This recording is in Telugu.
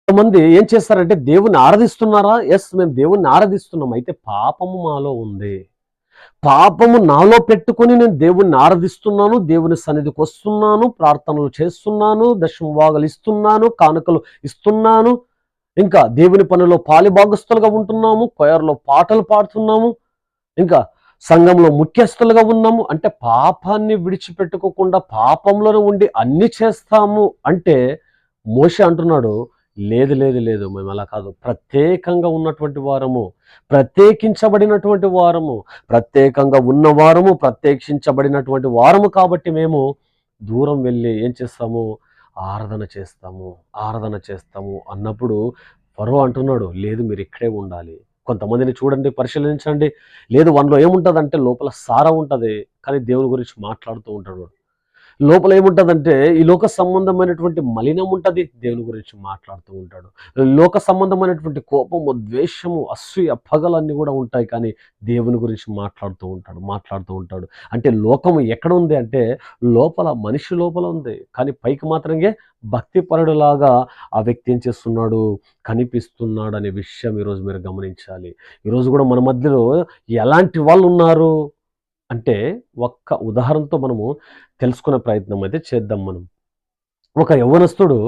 కొంతమంది ఏం చేస్తారంటే దేవుణ్ణి ఆరాధిస్తున్నారా? ఎస్, మేము దేవుణ్ణి ఆరాధిస్తున్నాం. అయితే పాపము మాలో ఉంది. పాపము నాలో పెట్టుకొని నేను దేవుణ్ణి ఆరాధిస్తున్నాను, దేవుని సన్నిధికి వస్తున్నాను, ప్రార్థనలు చేస్తున్నాను, దశమభాగాలు ఇస్తున్నాను, కానుకలు ఇస్తున్నాను, ఇంకా దేవుని పనిలో పాలిభాగస్తులుగా ఉంటున్నాము, కొయర్లో పాటలు పాడుతున్నాము, ఇంకా సంఘంలో ముఖ్యస్థులుగా ఉన్నాము. అంటే పాపాన్ని విడిచిపెట్టుకోకుండా పాపంలోనే ఉండి అన్ని చేస్తాము అంటే మోషే అంటున్నాడు, లేదు లేదు లేదు, మేము అలా కాదు, ప్రత్యేకంగా ఉన్నటువంటి వారము, ప్రత్యేకించబడినటువంటి వారము, ప్రత్యేకంగా ఉన్నవారము, ప్రత్యేకించబడినటువంటి వారము కాబట్టి మేము దూరం వెళ్ళి ఏం చేస్తాము, ఆరాధన చేస్తాము, ఆరాధన చేస్తాము అన్నప్పుడు ఫరో అంటున్నాడు, లేదు మీరు ఇక్కడే ఉండాలి. కొంతమందిని చూడండి, పరిశీలించండి, లేదు మనలో ఏముంటుందంటే లోపల సారా ఉంటుంది, కానీ దేవుని గురించి మాట్లాడుతూ ఉంటాడు. లోపల ఏముంటుందంటే ఈ లోక సంబంధమైనటువంటి మలినం ఉంటుంది, దేవుని గురించి మాట్లాడుతూ ఉంటాడు. లోక సంబంధమైనటువంటి కోపము, ద్వేషము, అసూయ, పగలన్నీ కూడా ఉంటాయి, కానీ దేవుని గురించి మాట్లాడుతూ ఉంటాడు. అంటే లోకము ఎక్కడ ఉంది అంటే లోపల, మనిషి లోపల ఉంది. కానీ పైకి మాత్రమే భక్తిపరుడులాగా ఆ వ్యక్తి ఏం చేస్తున్నాడు, కనిపిస్తున్నాడు అనే విషయం ఈరోజు మీరు గమనించాలి. ఈరోజు కూడా మన మధ్యలో ఎలాంటి వాళ్ళు ఉన్నారు అంటే ఒక్క ఉదాహరణతో మనము తెలుసుకునే ప్రయత్నం అయితే చేద్దాం మనం. ఒక యవ్వనస్తుడు